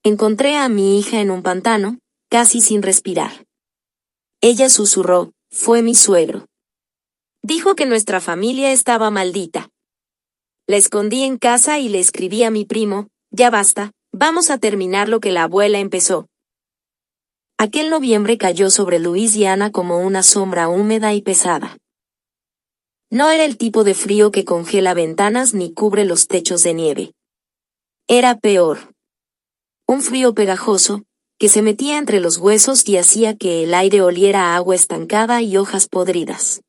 Encontré a mi hija en un pantano, casi sin respirar. Ella susurró, fue mi suegro. Dijo que nuestra familia estaba maldita. La escondí en casa y le escribí a mi primo, ya basta, vamos a terminar lo que la abuela empezó. Aquel noviembre cayó sobre Luisiana como una sombra húmeda y pesada. No era el tipo de frío que congela ventanas ni cubre los techos de nieve. Era peor. Un frío pegajoso, que se metía entre los huesos y hacía que el aire oliera a agua estancada y hojas podridas.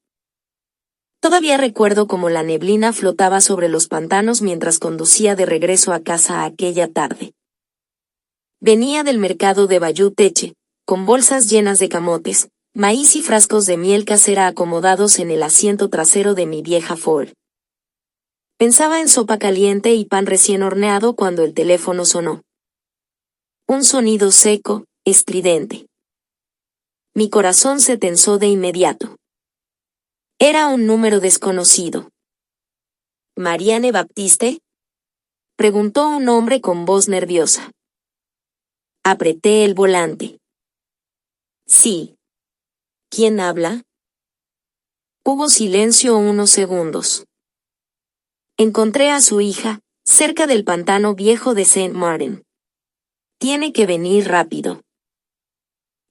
Todavía recuerdo cómo la neblina flotaba sobre los pantanos mientras conducía de regreso a casa aquella tarde. Venía del mercado de Bayou Teche, con bolsas llenas de camotes, maíz y frascos de miel casera acomodados en el asiento trasero de mi vieja Ford. Pensaba en sopa caliente y pan recién horneado cuando el teléfono sonó. Un sonido seco, estridente. Mi corazón se tensó de inmediato. Era un número desconocido. ¿Marianne Baptiste? Preguntó un hombre con voz nerviosa. Apreté el volante. Sí. ¿Quién habla? Hubo silencio unos segundos. Encontré a su hija, cerca del pantano viejo de Saint Martin. Tiene que venir rápido.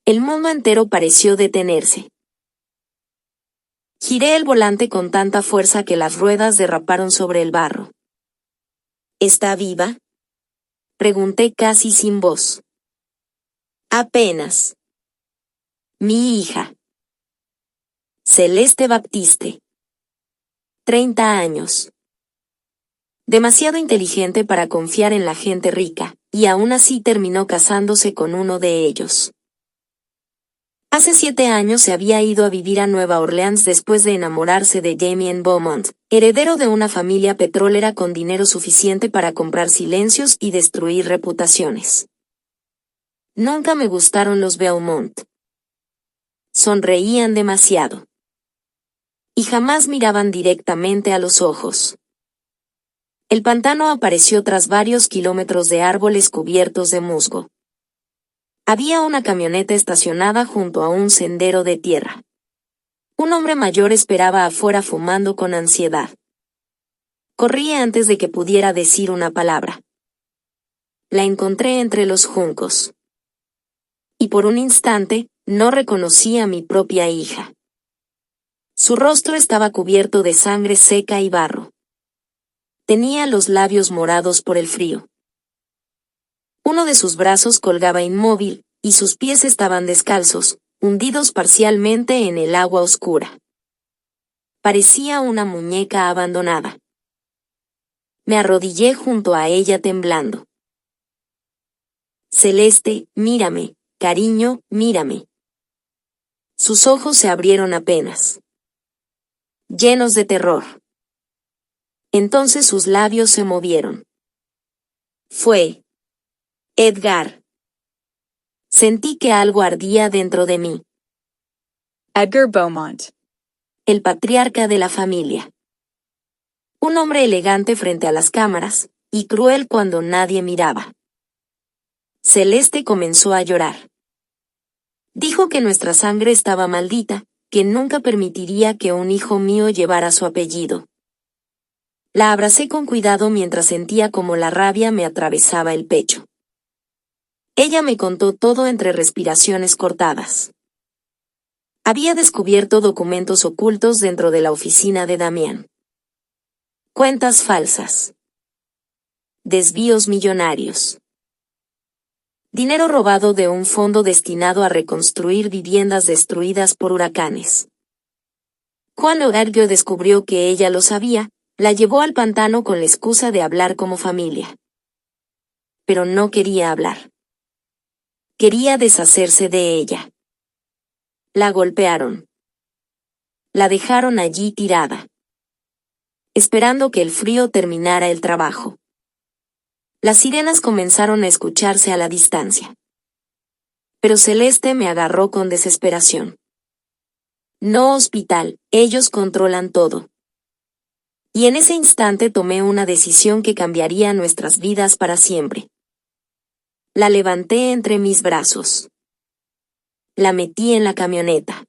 El mundo entero pareció detenerse. Giré el volante con tanta fuerza que las ruedas derraparon sobre el barro. ¿Está viva? Pregunté casi sin voz. Apenas. Mi hija. Celeste Baptiste. 30 años. Demasiado inteligente para confiar en la gente rica, y aún así terminó casándose con uno de ellos. Hace 7 años se había ido a vivir a Nueva Orleans después de enamorarse de Damien Beaumont, heredero de una familia petrolera con dinero suficiente para comprar silencios y destruir reputaciones. Nunca me gustaron los Beaumont. Sonreían demasiado. Y jamás miraban directamente a los ojos. El pantano apareció tras varios kilómetros de árboles cubiertos de musgo. Había una camioneta estacionada junto a un sendero de tierra. Un hombre mayor esperaba afuera fumando con ansiedad. Corrí antes de que pudiera decir una palabra. La encontré entre los juncos. Y por un instante, no reconocí a mi propia hija. Su rostro estaba cubierto de sangre seca y barro. Tenía los labios morados por el frío. Uno de sus brazos colgaba inmóvil, y sus pies estaban descalzos, hundidos parcialmente en el agua oscura. Parecía una muñeca abandonada. Me arrodillé junto a ella temblando. Celeste, mírame, cariño, mírame. Sus ojos se abrieron apenas. Llenos de terror. Entonces sus labios se movieron. Fue Edgar. Sentí que algo ardía dentro de mí. Edgar Beaumont. El patriarca de la familia. Un hombre elegante frente a las cámaras, y cruel cuando nadie miraba. Celeste comenzó a llorar. Dijo que nuestra sangre estaba maldita, que nunca permitiría que un hijo mío llevara su apellido. La abracé con cuidado mientras sentía como la rabia me atravesaba el pecho. Ella me contó todo entre respiraciones cortadas. Había descubierto documentos ocultos dentro de la oficina de Damián. Cuentas falsas. Desvíos millonarios. Dinero robado de un fondo destinado a reconstruir viviendas destruidas por huracanes. Cuando Edgar descubrió que ella lo sabía, la llevó al pantano con la excusa de hablar como familia. Pero no quería hablar. Quería deshacerse de ella. La golpearon. La dejaron allí tirada. Esperando que el frío terminara el trabajo. Las sirenas comenzaron a escucharse a la distancia. Pero Celeste me agarró con desesperación. No hospital, ellos controlan todo. Y en ese instante tomé una decisión que cambiaría nuestras vidas para siempre. La levanté entre mis brazos. La metí en la camioneta.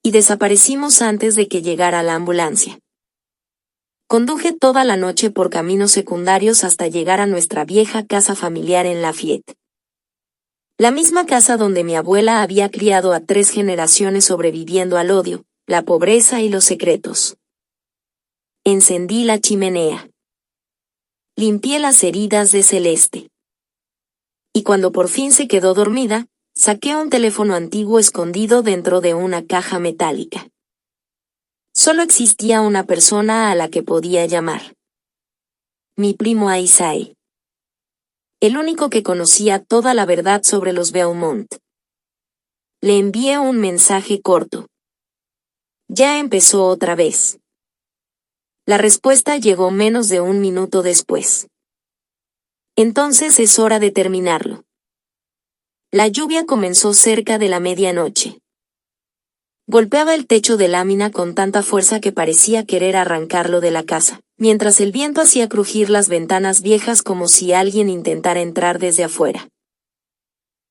Y desaparecimos antes de que llegara la ambulancia. Conduje toda la noche por caminos secundarios hasta llegar a nuestra vieja casa familiar en Lafayette. La misma casa donde mi abuela había criado a 3 generaciones sobreviviendo al odio, la pobreza y los secretos. Encendí la chimenea. Limpié las heridas de Celeste. Y cuando por fin se quedó dormida, saqué un teléfono antiguo escondido dentro de una caja metálica. Solo existía una persona a la que podía llamar. Mi primo Aisai. El único que conocía toda la verdad sobre los Beaumont. Le envié un mensaje corto. Ya empezó otra vez. La respuesta llegó menos de 1 minuto después. Entonces es hora de terminarlo. La lluvia comenzó cerca de la medianoche. Golpeaba el techo de lámina con tanta fuerza que parecía querer arrancarlo de la casa, mientras el viento hacía crujir las ventanas viejas como si alguien intentara entrar desde afuera.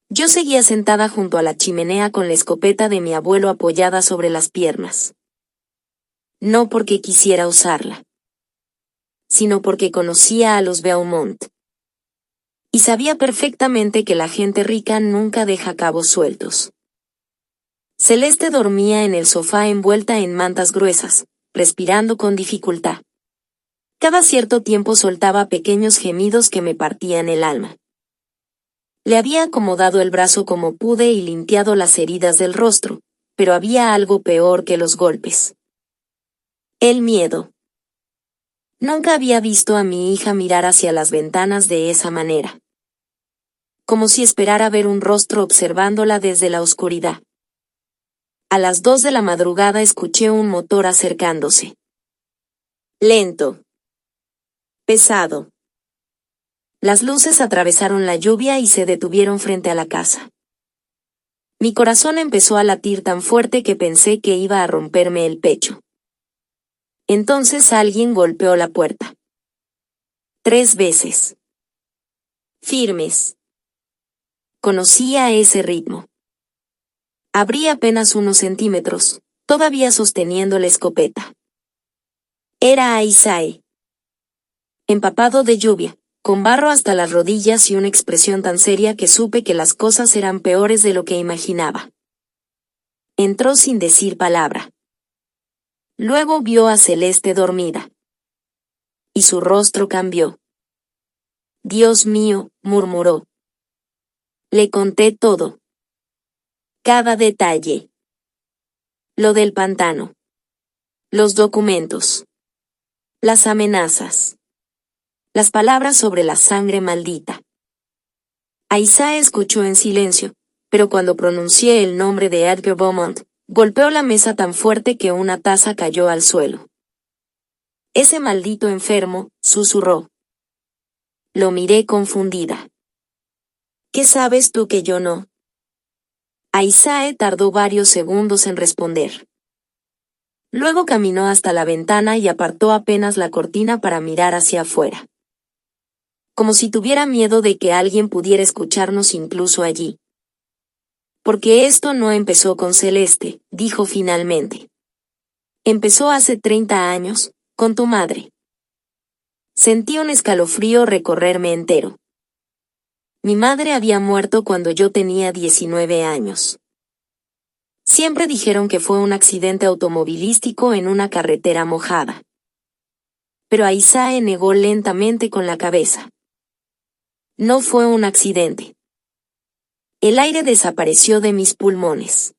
Yo seguía sentada junto a la chimenea con la escopeta de mi abuelo apoyada sobre las piernas. No porque quisiera usarla, sino porque conocía a los Beaumont. Y sabía perfectamente que la gente rica nunca deja cabos sueltos. Celeste dormía en el sofá envuelta en mantas gruesas, respirando con dificultad. Cada cierto tiempo soltaba pequeños gemidos que me partían el alma. Le había acomodado el brazo como pude y limpiado las heridas del rostro, pero había algo peor que los golpes. El miedo. Nunca había visto a mi hija mirar hacia las ventanas de esa manera. Como si esperara ver un rostro observándola desde la oscuridad. A las 2 de la madrugada escuché un motor acercándose. Lento. Pesado. Las luces atravesaron la lluvia y se detuvieron frente a la casa. Mi corazón empezó a latir tan fuerte que pensé que iba a romperme el pecho. Entonces alguien golpeó la puerta. 3 veces. Firmes. Conocía ese ritmo. Abrí apenas unos centímetros, todavía sosteniendo la escopeta. Era Aisai. Empapado de lluvia, con barro hasta las rodillas y una expresión tan seria que supe que las cosas eran peores de lo que imaginaba. Entró sin decir palabra. Luego vio a Celeste dormida. Y su rostro cambió. Dios mío, murmuró. Le conté todo. Cada detalle. Lo del pantano. Los documentos. Las amenazas. Las palabras sobre la sangre maldita. Aisai escuchó en silencio, pero cuando pronuncié el nombre de Edgar Beaumont, golpeó la mesa tan fuerte que una taza cayó al suelo. Ese maldito enfermo, susurró. Lo miré confundida. ¿Qué sabes tú que yo no? Aisai tardó varios segundos en responder. Luego caminó hasta la ventana y apartó apenas la cortina para mirar hacia afuera. Como si tuviera miedo de que alguien pudiera escucharnos incluso allí. Porque esto no empezó con Celeste, dijo finalmente. Empezó hace 30 años, con tu madre. Sentí un escalofrío recorrerme entero. Mi madre había muerto cuando yo tenía 19 años. Siempre dijeron que fue un accidente automovilístico en una carretera mojada. Pero Aisai negó lentamente con la cabeza. No fue un accidente. El aire desapareció de mis pulmones.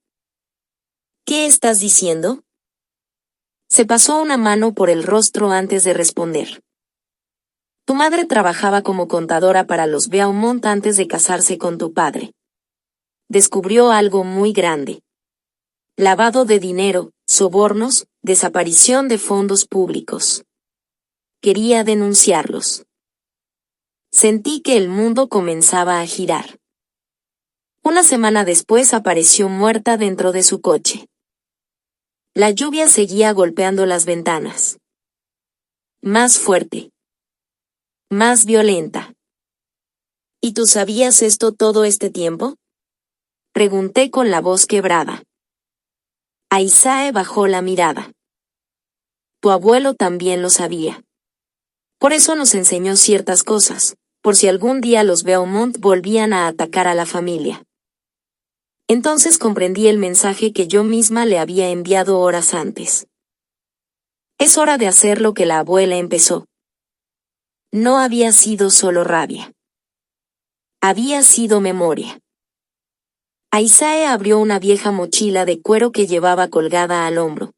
¿Qué estás diciendo? Se pasó una mano por el rostro antes de responder. Tu madre trabajaba como contadora para los Beaumont antes de casarse con tu padre. Descubrió algo muy grande. Lavado de dinero, sobornos, desaparición de fondos públicos. Quería denunciarlos. Sentí que el mundo comenzaba a girar. Una semana después apareció muerta dentro de su coche. La lluvia seguía golpeando las ventanas. Más fuerte. Más violenta. ¿Y tú sabías esto todo este tiempo? Pregunté con la voz quebrada. Aisae bajó la mirada. Tu abuelo también lo sabía. Por eso nos enseñó ciertas cosas, por si algún día los Beaumont volvían a atacar a la familia. Entonces comprendí el mensaje que yo misma le había enviado horas antes. Es hora de hacer lo que la abuela empezó. No había sido solo rabia. Había sido memoria. Aisae abrió una vieja mochila de cuero que llevaba colgada al hombro.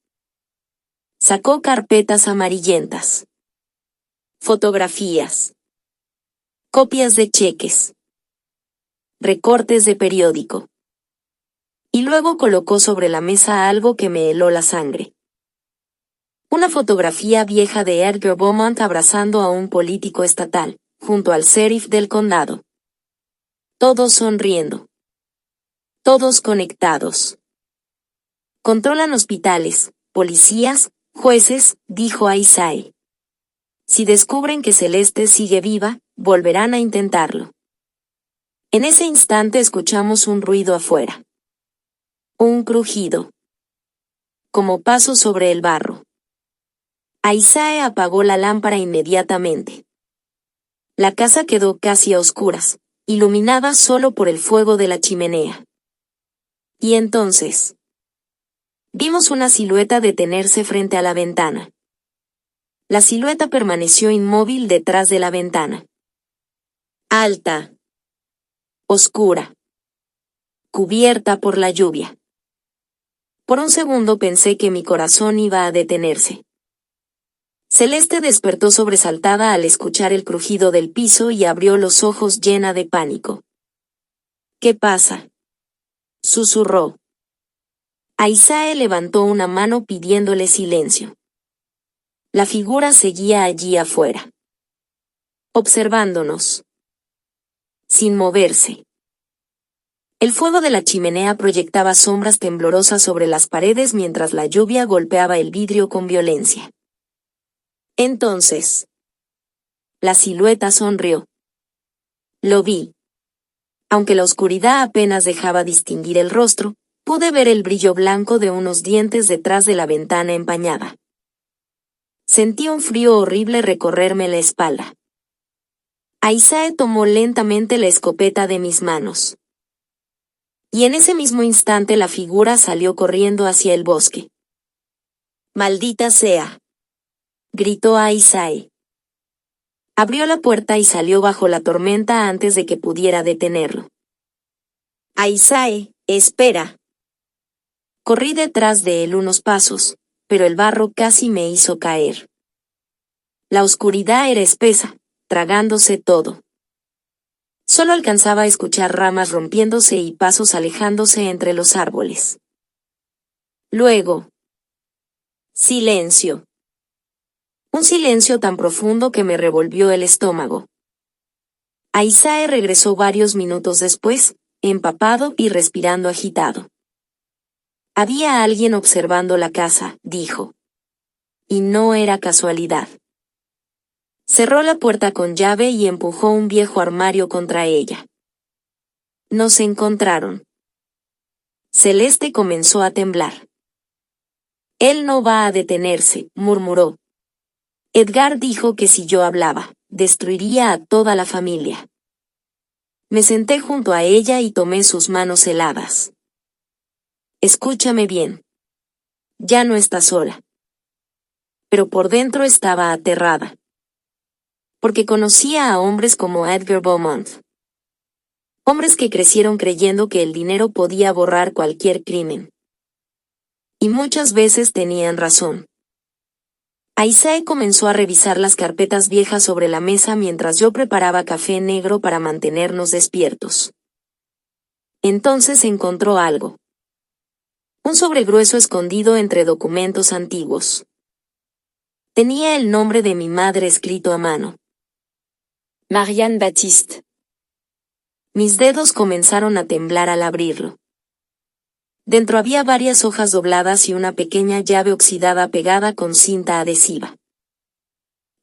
Sacó carpetas amarillentas. Fotografías. Copias de cheques. Recortes de periódico. Y luego colocó sobre la mesa algo que me heló la sangre. Una fotografía vieja de Edgar Beaumont abrazando a un político estatal, junto al sheriff del condado. Todos sonriendo. Todos conectados. Controlan hospitales, policías, jueces, dijo Aisae. Si descubren que Celeste sigue viva, volverán a intentarlo. En ese instante escuchamos un ruido afuera. Un crujido. Como pasos sobre el barro. Aisae apagó la lámpara inmediatamente. La casa quedó casi a oscuras, iluminada solo por el fuego de la chimenea. Y entonces vimos una silueta detenerse frente a la ventana. La silueta permaneció inmóvil detrás de la ventana. Alta. Oscura. Cubierta por la lluvia. Por un segundo pensé que mi corazón iba a detenerse. Celeste despertó sobresaltada al escuchar el crujido del piso y abrió los ojos llena de pánico. ¿Qué pasa?, susurró. Aisae levantó una mano pidiéndole silencio. La figura seguía allí afuera. Observándonos. Sin moverse. El fuego de la chimenea proyectaba sombras temblorosas sobre las paredes mientras la lluvia golpeaba el vidrio con violencia. Entonces, la silueta sonrió. Lo vi. Aunque la oscuridad apenas dejaba distinguir el rostro, pude ver el brillo blanco de unos dientes detrás de la ventana empañada. Sentí un frío horrible recorrerme la espalda. Aisae tomó lentamente la escopeta de mis manos. Y en ese mismo instante la figura salió corriendo hacia el bosque. «¡Maldita sea!», gritó Aisae. Abrió la puerta y salió bajo la tormenta antes de que pudiera detenerlo. «Aisae, espera». Corrí detrás de él unos pasos, pero el barro casi me hizo caer. La oscuridad era espesa, tragándose todo. Solo alcanzaba a escuchar ramas rompiéndose y pasos alejándose entre los árboles. Luego, silencio. Un silencio tan profundo que me revolvió el estómago. Aisae regresó varios minutos después, empapado y respirando agitado. Había alguien observando la casa, dijo. Y no era casualidad. Cerró la puerta con llave y empujó un viejo armario contra ella. Nos encontraron. Celeste comenzó a temblar. Él no va a detenerse, murmuró. Edgar dijo que si yo hablaba, destruiría a toda la familia. Me senté junto a ella y tomé sus manos heladas. Escúchame bien. Ya no está sola. Pero por dentro estaba aterrada. Porque conocía a hombres como Edgar Beaumont. Hombres que crecieron creyendo que el dinero podía borrar cualquier crimen. Y muchas veces tenían razón. Aisae comenzó a revisar las carpetas viejas sobre la mesa mientras yo preparaba café negro para mantenernos despiertos. Entonces encontró algo. Un sobre grueso escondido entre documentos antiguos. Tenía el nombre de mi madre escrito a mano. Marianne Baptiste. Mis dedos comenzaron a temblar al abrirlo. Dentro había varias hojas dobladas y una pequeña llave oxidada pegada con cinta adhesiva.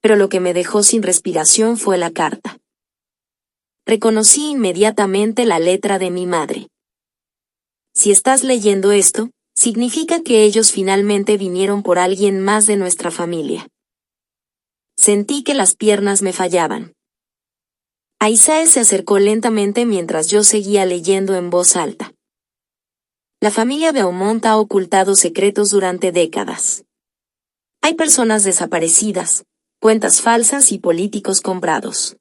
Pero lo que me dejó sin respiración fue la carta. Reconocí inmediatamente la letra de mi madre. Si estás leyendo esto, significa que ellos finalmente vinieron por alguien más de nuestra familia. Sentí que las piernas me fallaban. Aisae se acercó lentamente mientras yo seguía leyendo en voz alta. La familia Beaumont ha ocultado secretos durante décadas. Hay personas desaparecidas, cuentas falsas y políticos comprados.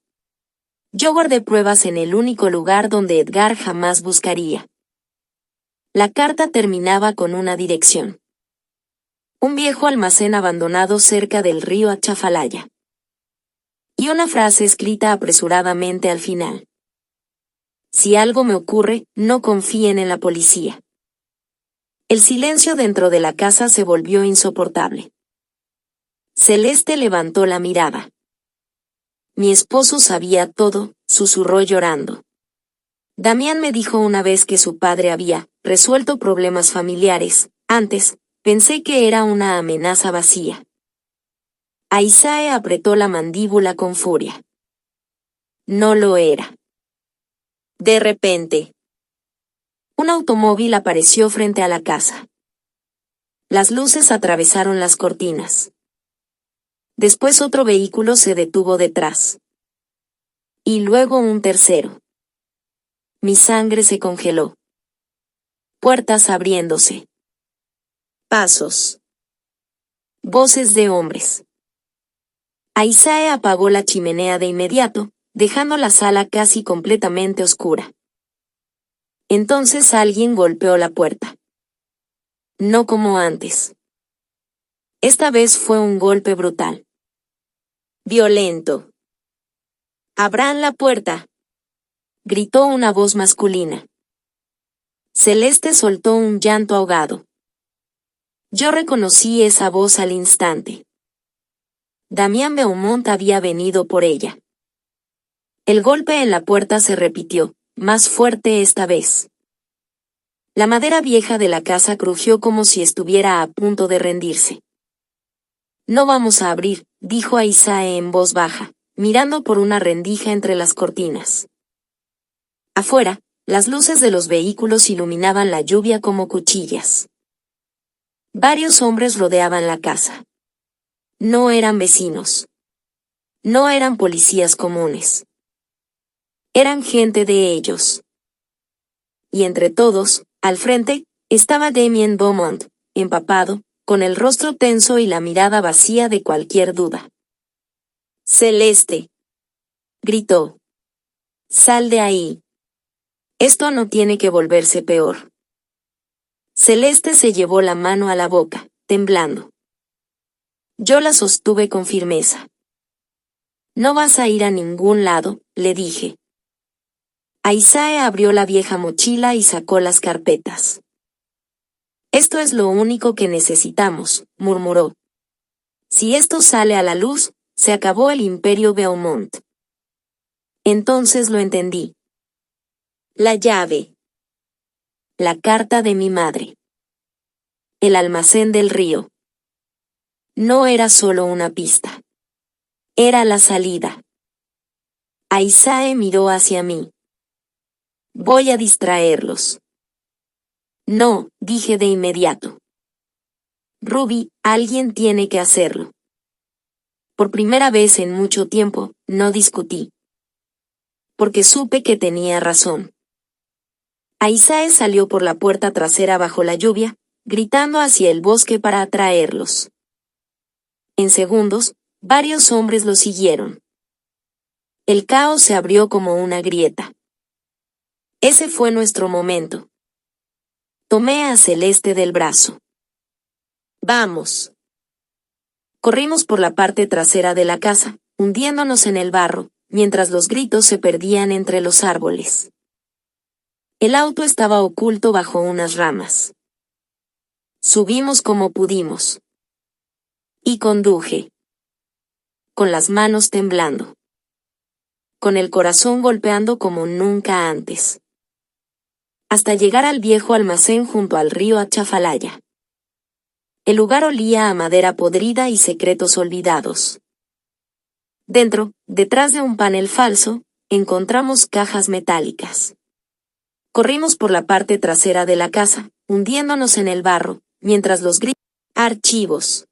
Yo guardé pruebas en el único lugar donde Edgar jamás buscaría. La carta terminaba con una dirección. Un viejo almacén abandonado cerca del río Achafalaya. Y una frase escrita apresuradamente al final. Si algo me ocurre, no confíen en la policía. El silencio dentro de la casa se volvió insoportable. Celeste levantó la mirada. Mi esposo sabía todo, susurró llorando. Damián me dijo una vez que su padre había resuelto problemas familiares. Antes, pensé que era una amenaza vacía. Aisae apretó la mandíbula con furia. No lo era. De repente, un automóvil apareció frente a la casa. Las luces atravesaron las cortinas. Después otro vehículo se detuvo detrás. Y luego un tercero. Mi sangre se congeló. Puertas abriéndose. Pasos. Voces de hombres. Aisae apagó la chimenea de inmediato, dejando la sala casi completamente oscura. Entonces alguien golpeó la puerta. No como antes. Esta vez fue un golpe brutal. Violento. «¡Abran la puerta!», gritó una voz masculina. Celeste soltó un llanto ahogado. Yo reconocí esa voz al instante. Damián Beaumont había venido por ella. El golpe en la puerta se repitió, más fuerte esta vez. La madera vieja de la casa crujió como si estuviera a punto de rendirse. No vamos a abrir, dijo Aisae en voz baja, mirando por una rendija entre las cortinas. Afuera, las luces de los vehículos iluminaban la lluvia como cuchillas. Varios hombres rodeaban la casa. No eran vecinos. No eran policías comunes. Eran gente de ellos. Y entre todos, al frente, estaba Damien Beaumont, empapado, con el rostro tenso y la mirada vacía de cualquier duda. «Celeste», gritó. «Sal de ahí. Esto no tiene que volverse peor». Celeste se llevó la mano a la boca, temblando. Yo la sostuve con firmeza. «No vas a ir a ningún lado», le dije. Aisae abrió la vieja mochila y sacó las carpetas. «Esto es lo único que necesitamos», murmuró. «Si esto sale a la luz, se acabó el imperio Beaumont». Entonces lo entendí. La llave. La carta de mi madre. El almacén del río. No era solo una pista. Era la salida. Aisae miró hacia mí. «Voy a distraerlos». «No», dije de inmediato. «Ruby, alguien tiene que hacerlo». Por primera vez en mucho tiempo, no discutí. Porque supe que tenía razón. Aisae salió por la puerta trasera bajo la lluvia, gritando hacia el bosque para atraerlos. En segundos, varios hombres lo siguieron. El caos se abrió como una grieta. Ese fue nuestro momento. Tomé a Celeste del brazo. «Vamos». Corrimos por la parte trasera de la casa, hundiéndonos en el barro, mientras los gritos se perdían entre los árboles. El auto estaba oculto bajo unas ramas. Subimos como pudimos. Y conduje. Con las manos temblando. Con el corazón golpeando como nunca antes. Hasta llegar al viejo almacén junto al río Achafalaya. El lugar olía a madera podrida y secretos olvidados. Dentro, detrás de un panel falso, encontramos cajas metálicas. Corrimos por la parte trasera de la casa, hundiéndonos en el barro, mientras los gritos. Archivos.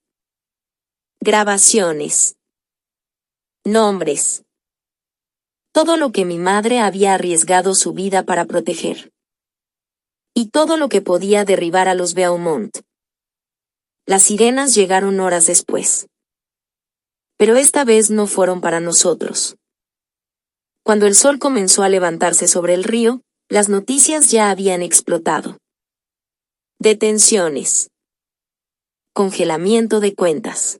Grabaciones. Nombres. Todo lo que mi madre había arriesgado su vida para proteger. Y todo lo que podía derribar a los Beaumont. Las sirenas llegaron horas después. Pero esta vez no fueron para nosotros. Cuando el sol comenzó a levantarse sobre el río, las noticias ya habían explotado. Detenciones. Congelamiento de cuentas.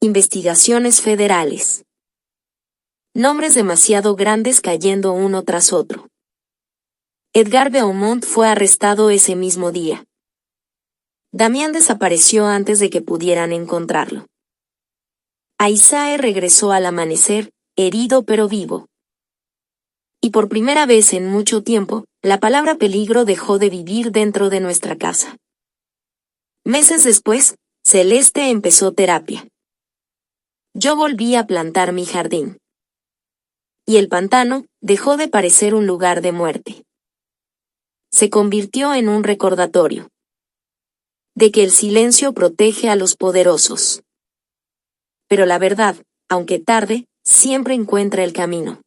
Investigaciones federales. Nombres demasiado grandes cayendo uno tras otro. Edgar Beaumont fue arrestado ese mismo día. Damián desapareció antes de que pudieran encontrarlo. Isaac regresó al amanecer, herido pero vivo. Y por primera vez en mucho tiempo, la palabra peligro dejó de vivir dentro de nuestra casa. Meses después, Celeste empezó terapia. Yo volví a plantar mi jardín. Y el pantano dejó de parecer un lugar de muerte. Se convirtió en un recordatorio de que el silencio protege a los poderosos. Pero la verdad, aunque tarde, siempre encuentra el camino.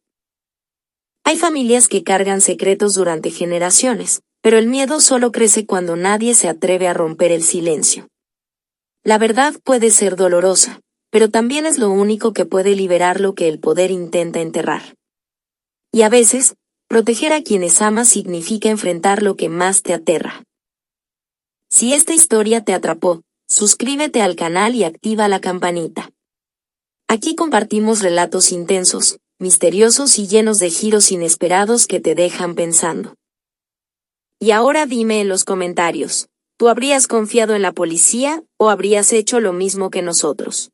Hay familias que cargan secretos durante generaciones, pero el miedo solo crece cuando nadie se atreve a romper el silencio. La verdad puede ser dolorosa, pero también es lo único que puede liberar lo que el poder intenta enterrar. Y a veces, proteger a quienes amas significa enfrentar lo que más te aterra. Si esta historia te atrapó, suscríbete al canal y activa la campanita. Aquí compartimos relatos intensos, misteriosos y llenos de giros inesperados que te dejan pensando. Y ahora dime en los comentarios, ¿tú habrías confiado en la policía o habrías hecho lo mismo que nosotros?